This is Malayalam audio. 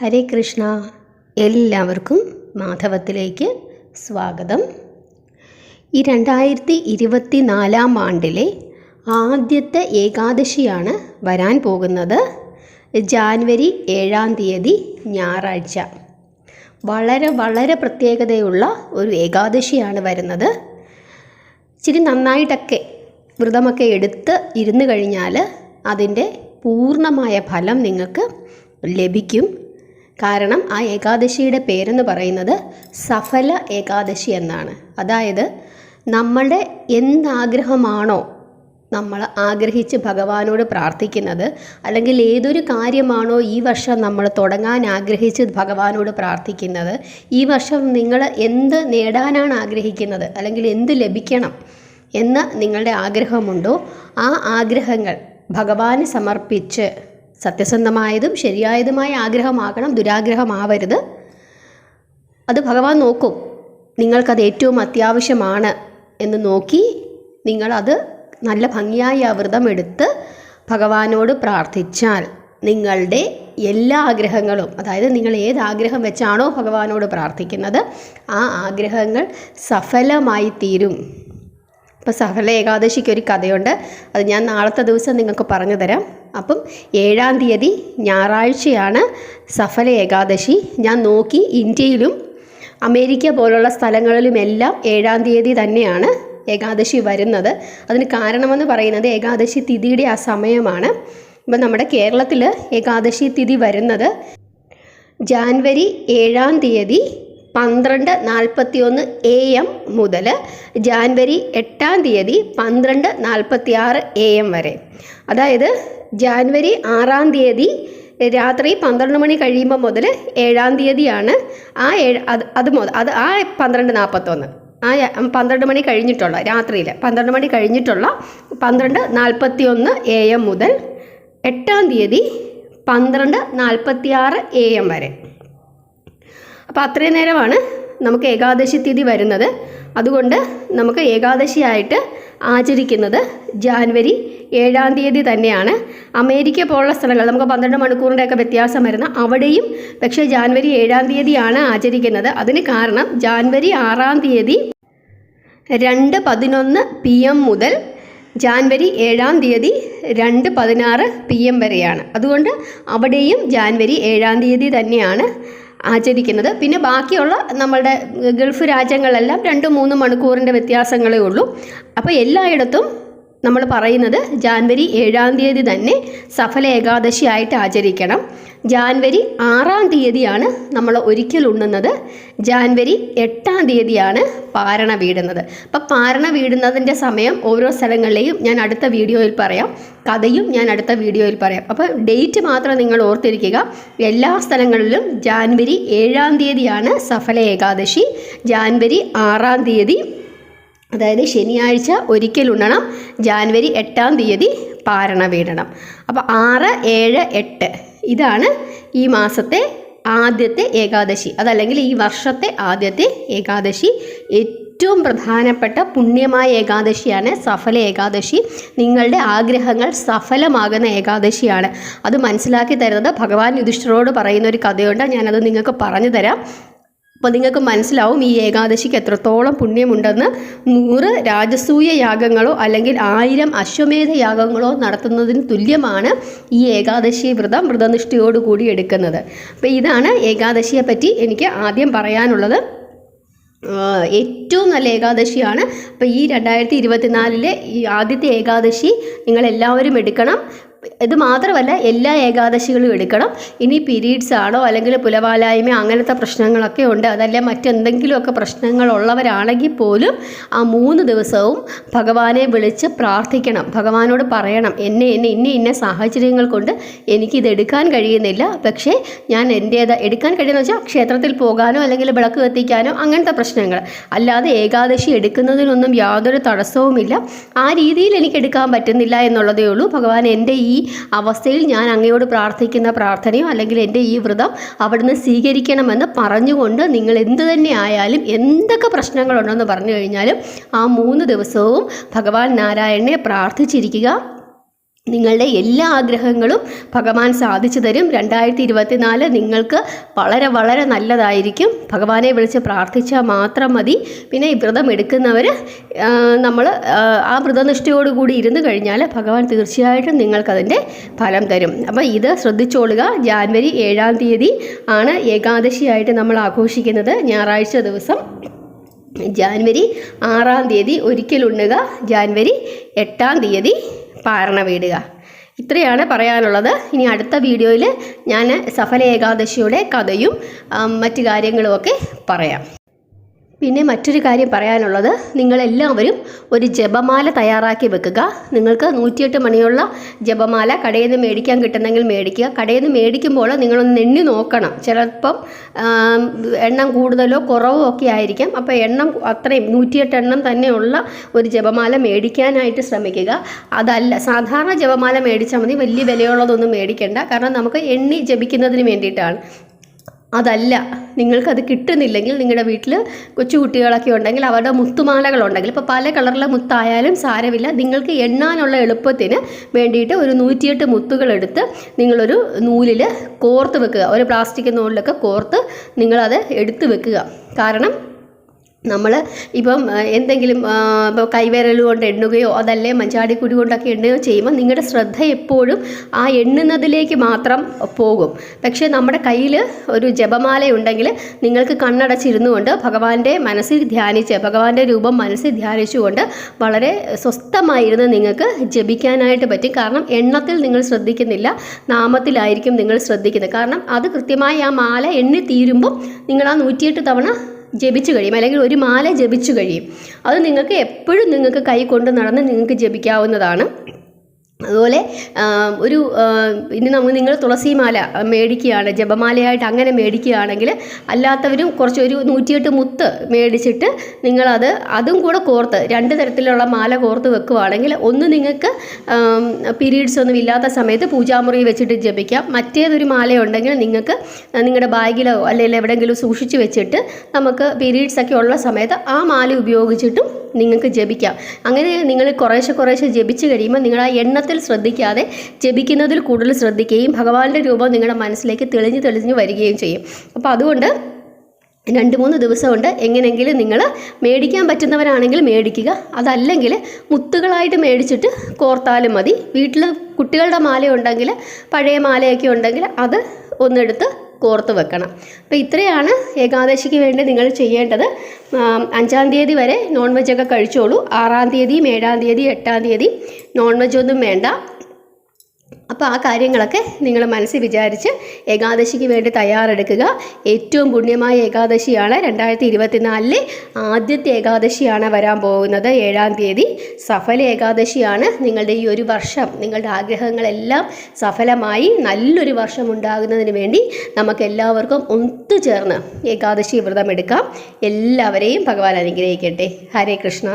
ഹരേ കൃഷ്ണ. എല്ലാവർക്കും മാധവത്തിലേക്ക് സ്വാഗതം. ഈ 2024 ആണ്ടിലെ ആദ്യത്തെ ഏകാദശിയാണ് വരാൻ പോകുന്നത്. ജാനുവരി 7 ഞായറാഴ്ച. വളരെ പ്രത്യേകതയുള്ള ഒരു ഏകാദശിയാണ് വരുന്നത്. ഇച്ചിരി നന്നായിട്ടൊക്കെ വ്രതമൊക്കെ എടുത്ത് ഇരുന്ന് കഴിഞ്ഞാൽ അതിൻ്റെ പൂർണ്ണമായ ഫലം നിങ്ങൾക്ക് ലഭിക്കും. കാരണം ആ ഏകാദശിയുടെ പേരെന്ന് പറയുന്നത് സഫല ഏകാദശി എന്നാണ്. അതായത് നമ്മളുടെ എന്താഗ്രഹമാണോ നമ്മൾ ആഗ്രഹിച്ച് ഭഗവാനോട് പ്രാർത്ഥിക്കുന്നത്, അല്ലെങ്കിൽ ഏതൊരു കാര്യമാണോ ഈ വർഷം നമ്മൾ തുടങ്ങാൻ ആഗ്രഹിച്ച് ഭഗവാനോട് പ്രാർത്ഥിക്കുന്നത്, ഈ വർഷം നിങ്ങൾ എന്ത് നേടാനാണ് ആഗ്രഹിക്കുന്നത്, അല്ലെങ്കിൽ എന്ത് ലഭിക്കണം എന്ന് നിങ്ങളുടെ ആഗ്രഹമുണ്ടോ, ആ ആഗ്രഹങ്ങൾ ഭഗവാന് സമർപ്പിച്ച് സത്യസന്ധമായതും ശരിയായതുമായ ആഗ്രഹമാകണം, ദുരാഗ്രഹമാവരുത്. അത് ഭഗവാൻ നോക്കും. നിങ്ങൾക്കത് ഏറ്റവും അത്യാവശ്യമാണ് എന്ന് നോക്കി നിങ്ങളത് നല്ല ഭംഗിയായി ആ വ്രതം എടുത്ത് ഭഗവാനോട് പ്രാർത്ഥിച്ചാൽ നിങ്ങളുടെ എല്ലാ ആഗ്രഹങ്ങളും, അതായത് നിങ്ങൾ ഏത് ആഗ്രഹം വെച്ചാണോ ഭഗവാനോട് പ്രാർത്ഥിക്കുന്നത്, ആ ആഗ്രഹങ്ങൾ സഫലമായി തീരും. ഇപ്പോൾ സഫല ഏകാദശിക്ക് ഒരു കഥയുണ്ട്. അത് ഞാൻ നാളത്തെ ദിവസം നിങ്ങൾക്ക് പറഞ്ഞു തരാം. അപ്പം 7 ഞായറാഴ്ചയാണ് സഫല ഏകാദശി. ഞാൻ നോക്കി, ഇന്ത്യയിലും അമേരിക്ക പോലുള്ള സ്ഥലങ്ങളിലുമെല്ലാം 7 തന്നെയാണ് ഏകാദശി വരുന്നത്. അതിന് കാരണമെന്ന് പറയുന്നത് ഏകാദശി തിഥിയുടെ ആ സമയമാണ്. ഇപ്പം നമ്മുടെ കേരളത്തിൽ ഏകാദശി തിഥി വരുന്നത് ജാനുവരി 7 12:41 AM മുതൽ ജാനുവരി 8 12:46 AM വരെ. അതായത് ജാനുവരി 6 രാത്രി 12 മണി കഴിയുമ്പോൾ മുതൽ 7 ആ 12:41 ആ 12 മണി കഴിഞ്ഞിട്ടുള്ള രാത്രിയിൽ 12 മണി കഴിഞ്ഞിട്ടുള്ള 12:41 AM മുതൽ 8 12:46 AM വരെ. അപ്പോൾ അത്രയും നേരമാണ് നമുക്ക് ഏകാദശി തിഥി വരുന്നത്. അതുകൊണ്ട് നമുക്ക് ഏകാദശിയായിട്ട് ആചരിക്കുന്നത് ജാനുവരി 7 തന്നെയാണ്. അമേരിക്ക പോലുള്ള സ്ഥലങ്ങൾ നമുക്ക് 12 മണിക്കൂറിൻ്റെയൊക്കെ വ്യത്യാസം വരുന്ന അവിടെയും പക്ഷേ ജാനുവരി 7 ആചരിക്കുന്നത്. അതിന് കാരണം ജാനുവരി 6 2:11 PM മുതൽ ജാനുവരി 7 2:16 PM വരെയാണ്. അതുകൊണ്ട് അവിടെയും ജാനുവരി 7 തന്നെയാണ് ആചരിക്കുന്നത്. പിന്നെ ബാക്കിയുള്ള നമ്മളുടെ ഗൾഫ് രാജ്യങ്ങളെല്ലാം 2-3 മണിക്കൂറിൻ്റെ വ്യത്യാസങ്ങളേ ഉള്ളൂ. അപ്പോൾ എല്ലായിടത്തും നമ്മൾ പറയുന്നത് ജാനുവരി 7 തന്നെ സഫല ഏകാദശി ആയിട്ട് ആചരിക്കണം. ജാനുവരി 6 നമ്മൾ ഒരിക്കൽ ഉണ്ണുന്നത്. ജാനുവരി 8 പാരണ വീടുന്നത്. അപ്പം പാരണ വീടുന്നതിൻ്റെ സമയം ഓരോ സ്ഥലങ്ങളിലെയും ഞാൻ അടുത്ത വീഡിയോയിൽ പറയാം. കഥയും ഞാൻ അടുത്ത വീഡിയോയിൽ പറയാം. അപ്പോൾ ഡേറ്റ് മാത്രം നിങ്ങൾ ഓർത്തിരിക്കുക. എല്ലാ സ്ഥലങ്ങളിലും ജാനുവരി 7 സഫല ഏകാദശി. ജാനുവരി 6 അതായത് ശനിയാഴ്ച ഒരിക്കൽ ഉണ്ണണം. ജാനുവരി 8 പാരണ വീടണം. അപ്പോൾ 6, 7, 8 ഇതാണ് ഈ മാസത്തെ ആദ്യത്തെ ഏകാദശി. അതല്ലെങ്കിൽ ഈ വർഷത്തെ ആദ്യത്തെ ഏകാദശി. ഏറ്റവും പ്രധാനപ്പെട്ട പുണ്യമായ ഏകാദശിയാണ് സഫല ഏകാദശി. നിങ്ങളുടെ ആഗ്രഹങ്ങൾ സഫലമാകുന്ന ഏകാദശിയാണ്. അത് മനസ്സിലാക്കി തരുന്നത് ഭഗവാൻ യുധിഷ്ഠിരോട് പറയുന്ന ഒരു കഥയുണ്ട്. ഞാനത് നിങ്ങൾക്ക് പറഞ്ഞു തരാം. അപ്പോൾ നിങ്ങൾക്ക് മനസ്സിലാവും ഈ ഏകാദശിക്ക് എത്രത്തോളം പുണ്യമുണ്ടെന്ന്. 100 രാജസൂയ യാഗങ്ങളോ അല്ലെങ്കിൽ 1000 അശ്വമേധ യാഗങ്ങളോ നടത്തുന്നതിന് തുല്യമാണ് ഈ ഏകാദശി വ്രതനിഷ്ഠയോടുകൂടി എടുക്കുന്നത്. അപ്പോൾ ഇതാണ് ഏകാദശിയെ പറ്റി എനിക്ക് ആദ്യം പറയാനുള്ളത്. ഏറ്റവും നല്ല ഏകാദശിയാണ്. അപ്പോൾ ഈ 2024 ഈ ആദ്യത്തെ ഏകാദശി നിങ്ങളെല്ലാവരും എടുക്കണം. ഇത് മാത്രമല്ല, എല്ലാ ഏകാദശികളും എടുക്കണം. ഇനി പീരീഡ്സ് ആണോ അല്ലെങ്കിൽ പുലവാലായ്മ അങ്ങനത്തെ പ്രശ്നങ്ങളൊക്കെ ഉണ്ട്, അതല്ല മറ്റെന്തെങ്കിലുമൊക്കെ പ്രശ്നങ്ങളുള്ളവരാണെങ്കിൽ പോലും ആ 3 ദിവസവും ഭഗവാനെ വിളിച്ച് പ്രാർത്ഥിക്കണം. ഭഗവാനോട് പറയണം, ഇന്ന സാഹചര്യങ്ങൾ കൊണ്ട് എനിക്കിത് എടുക്കാൻ കഴിയുന്നില്ല, പക്ഷേ ഞാൻ എടുക്കാൻ കഴിയുന്ന വെച്ചാൽ ക്ഷേത്രത്തിൽ പോകാനോ അല്ലെങ്കിൽ വിളക്ക് കത്തിക്കാനോ അങ്ങനത്തെ പ്രശ്നങ്ങൾ. അല്ലാതെ ഏകാദശി എടുക്കുന്നതിനൊന്നും യാതൊരു തടസ്സവുമില്ല. ആ രീതിയിൽ എനിക്ക് എടുക്കാൻ പറ്റുന്നില്ല എന്നുള്ളതേ ഉള്ളൂ. ഭഗവാൻ എൻ്റെ ഈ അവസ്ഥയിൽ ഞാൻ അങ്ങയോട് പ്രാർത്ഥിക്കുന്ന പ്രാർത്ഥനയോ അല്ലെങ്കിൽ എൻ്റെ ഈ വ്രതം അവിടുന്ന് സ്വീകരിക്കണമെന്ന് പറഞ്ഞുകൊണ്ട് നിങ്ങൾ എന്തു തന്നെ ആയാലും എന്തൊക്കെ പ്രശ്നങ്ങളുണ്ടെന്ന് പറഞ്ഞു കഴിഞ്ഞാലും ആ 3 ദിവസവും ഭഗവാൻ നാരായണനെ പ്രാർത്ഥിച്ചിരിക്കുക. നിങ്ങളുടെ എല്ലാ ആഗ്രഹങ്ങളും ഭഗവാൻ സാധിച്ചു തരും. 2024 നിങ്ങൾക്ക് വളരെ വളരെ നല്ലതായിരിക്കും. ഭഗവാനെ വിളിച്ച് പ്രാർത്ഥിച്ചാൽ മാത്രം മതി. പിന്നെ ഈ വ്രതം എടുക്കുന്നവർ നമ്മൾ ആ വ്രതനിഷ്ഠയോടുകൂടി ഇരുന്ന് കഴിഞ്ഞാൽ ഭഗവാൻ തീർച്ചയായിട്ടും നിങ്ങൾക്കതിൻ്റെ ഫലം തരും. അപ്പോൾ ഇത് ശ്രദ്ധിച്ചോളുക. ജാനുവരി 7-ാം തീയതി ആണ് ഏകാദശിയായിട്ട് നമ്മൾ ആഘോഷിക്കുന്നത്. ഞായറാഴ്ച ദിവസം ജാനുവരി 6-ാം തീയതി ഒരിക്കലുണ്ണുക, ജാനുവരി 8-ാം തീയതി പാരണ വീടുക. ഇത്രയാണ് പറയാനുള്ളത്. ഇനി അടുത്ത വീഡിയോയിൽ ഞാൻ സഫല ഏകാദശിയുടെ കഥയും മറ്റു കാര്യങ്ങളുമൊക്കെ പറയാം. പിന്നെ മറ്റൊരു കാര്യം പറയാനുള്ളത്, നിങ്ങളെല്ലാവരും ഒരു ജപമാല തയ്യാറാക്കി വെക്കുക. നിങ്ങൾക്ക് 108 മണിയുള്ള ജപമാല കടയിൽ നിന്ന് മേടിക്കാൻ കിട്ടുന്നെങ്കിൽ മേടിക്കുക. കടയിൽ നിന്ന് മേടിക്കുമ്പോൾ നിങ്ങളൊന്ന് എണ്ണി നോക്കണം. ചിലപ്പം എണ്ണം കൂടുതലോ കുറവോ ഒക്കെ ആയിരിക്കാം. അപ്പോൾ എണ്ണം അത്രയും 108 എണ്ണം തന്നെയുള്ള ഒരു ജപമാല മേടിക്കാനായിട്ട് ശ്രമിക്കുക. അതല്ല, സാധാരണ ജപമാല മേടിച്ചാൽ മതി, വലിയ വിലയുള്ളതൊന്നും മേടിക്കേണ്ട. കാരണം നമുക്ക് എണ്ണി ജപിക്കുന്നതിന് വേണ്ടിയിട്ടാണ്. അതല്ല, നിങ്ങൾക്കത് കിട്ടുന്നില്ലെങ്കിൽ നിങ്ങളുടെ വീട്ടിൽ കൊച്ചുകുട്ടികളൊക്കെ ഉണ്ടെങ്കിൽ അവരുടെ മുത്തുമാലകളുണ്ടെങ്കിൽ, ഇപ്പോൾ പല കളറിലെ മുത്തായാലും സാരമില്ല, നിങ്ങൾക്ക് എണ്ണാനുള്ള എളുപ്പത്തിന് വേണ്ടിയിട്ട് ഒരു 108 മുത്തുകളെടുത്ത് നിങ്ങളൊരു നൂലിൽ കോർത്ത് വെക്കുക. ഒരു പ്ലാസ്റ്റിക് നൂലിലൊക്കെ കോർത്ത് നിങ്ങളത് എടുത്ത് വെക്കുക. കാരണം നമ്മൾ ഇപ്പം എന്തെങ്കിലും ഇപ്പോൾ കൈവിരൽ കൊണ്ട് എണ്ണുകയോ അതല്ലേ മഞ്ചാടിക്കുടി കൊണ്ടൊക്കെ എണ്ണുകയോ ചെയ്യുമ്പോൾ നിങ്ങളുടെ ശ്രദ്ധ എപ്പോഴും ആ എണ്ണുന്നതിലേക്ക് മാത്രം പോകും. പക്ഷേ നമ്മുടെ കയ്യിൽ ഒരു ജപമാലയുണ്ടെങ്കിൽ നിങ്ങൾക്ക് കണ്ണടച്ചിരുന്നു കൊണ്ട് ഭഗവാന്റെ മനസ്സിൽ ധ്യാനിച്ച്, ഭഗവാന്റെ രൂപം മനസ്സിൽ ധ്യാനിച്ചുകൊണ്ട് വളരെ സ്വസ്ഥമായിരുന്ന് നിങ്ങൾക്ക് ജപിക്കാനായിട്ട് പറ്റും. കാരണം എണ്ണത്തിൽ നിങ്ങൾ ശ്രദ്ധിക്കുന്നില്ല, നാമത്തിലായിരിക്കും നിങ്ങൾ ശ്രദ്ധിക്കുന്നത്. കാരണം അത് കൃത്യമായി ആ മാല എണ്ണി തീരുമ്പം നിങ്ങൾ ആ 108 തവണ ജപിച്ചു കഴിയും, അല്ലെങ്കിൽ ഒരു മാല ജപിച്ചു കഴിയും. അത് നിങ്ങൾക്ക് എപ്പോഴും നിങ്ങൾക്ക് കൈ കൊണ്ട് നടന്ന് നിങ്ങൾക്ക് ജപിക്കാവുന്നതാണ്. അതുപോലെ ഇനി നിങ്ങൾ തുളസിമാല മേടിക്കുകയാണ്, ജപമാലയായിട്ട് അങ്ങനെ മേടിക്കുകയാണെങ്കിൽ, അല്ലാത്തവരും ഒരു 108 മുത്ത് മേടിച്ചിട്ട് അതും കൂടെ കോർത്ത് 2 തരത്തിലുള്ള മാല കോർത്ത് വെക്കുകയാണെങ്കിൽ, ഒന്ന് നിങ്ങൾക്ക് പീരീഡ്സ് ഒന്നും ഇല്ലാത്ത സമയത്ത് പൂജാമുറി വെച്ചിട്ട് ജപിക്കാം. മറ്റേതൊരു മാലയുണ്ടെങ്കിൽ നിങ്ങൾക്ക് നിങ്ങളുടെ ബാഗിലോ അല്ലെങ്കിൽ എവിടെയെങ്കിലും സൂക്ഷിച്ച് വെച്ചിട്ട് നമുക്ക് പീരീഡ്സ് ഒക്കെ ഉള്ള സമയത്ത് ആ മാല ഉപയോഗിച്ചിട്ടും നിങ്ങൾക്ക് ജപിക്കാം. അങ്ങനെ നിങ്ങൾ കുറേശ്ശെ ജപിച്ച് കഴിയുമ്പോൾ നിങ്ങൾ ആ എണ്ണത്തിൽ ശ്രദ്ധിക്കാതെ ജപിക്കുന്നതിൽ കൂടുതൽ ശ്രദ്ധിക്കുകയും ഭഗവാന്റെ രൂപം നിങ്ങളുടെ മനസ്സിലേക്ക് തെളിഞ്ഞ് വരികയും ചെയ്യും. അപ്പോൾ അതുകൊണ്ട് 2-3 ദിവസം കൊണ്ട് എങ്ങനെയെങ്കിലും നിങ്ങൾ മേടിക്കാൻ പറ്റുന്നവരാണെങ്കിൽ മേടിക്കുക. അതല്ലെങ്കിൽ മുത്തുകളായിട്ട് മേടിച്ചിട്ട് കോർത്താലും മതി. വീട്ടിൽ കുട്ടികളുടെ മാലയുണ്ടെങ്കിൽ, പഴയ മാലയൊക്കെ ഉണ്ടെങ്കിൽ അത് ഒന്നെടുത്ത് കോർത്ത് വെക്കണം. അപ്പോൾ ഇത്രയാണ് ഏകാദശിക്ക് വേണ്ടി നിങ്ങൾ ചെയ്യേണ്ടത്. 5-ാം തീയതി വരെ നോൺ വെജൊക്കെ കഴിച്ചോളൂ. 6-ാം തീയതിയും 7-ാം തീയതി 8-ാം തീയതി നോൺ വെജൊന്നും വേണ്ട. അപ്പോൾ ആ കാര്യങ്ങളൊക്കെ നിങ്ങൾ മനസ്സിൽ വിചാരിച്ച് ഏകാദശിക്ക് വേണ്ടി തയ്യാറെടുക്കുക. ഏറ്റവും പുണ്യമായ ഏകാദശിയാണ് 2024 ആദ്യത്തെ ഏകാദശിയാണ് വരാൻ പോകുന്നത്. 7-ാം തീയതി സഫല ഏകാദശിയാണ്. നിങ്ങളുടെ ഈ ഒരു വർഷം നിങ്ങളുടെ ആഗ്രഹങ്ങളെല്ലാം സഫലമായി നല്ലൊരു വർഷം ഉണ്ടാകുന്നതിന് വേണ്ടി നമുക്ക് എല്ലാവർക്കും ഒത്തുചേർന്ന് ഏകാദശി വ്രതമെടുക്കാം. എല്ലാവരെയും ഭഗവാൻ അനുഗ്രഹിക്കട്ടെ. ഹരേ കൃഷ്ണ.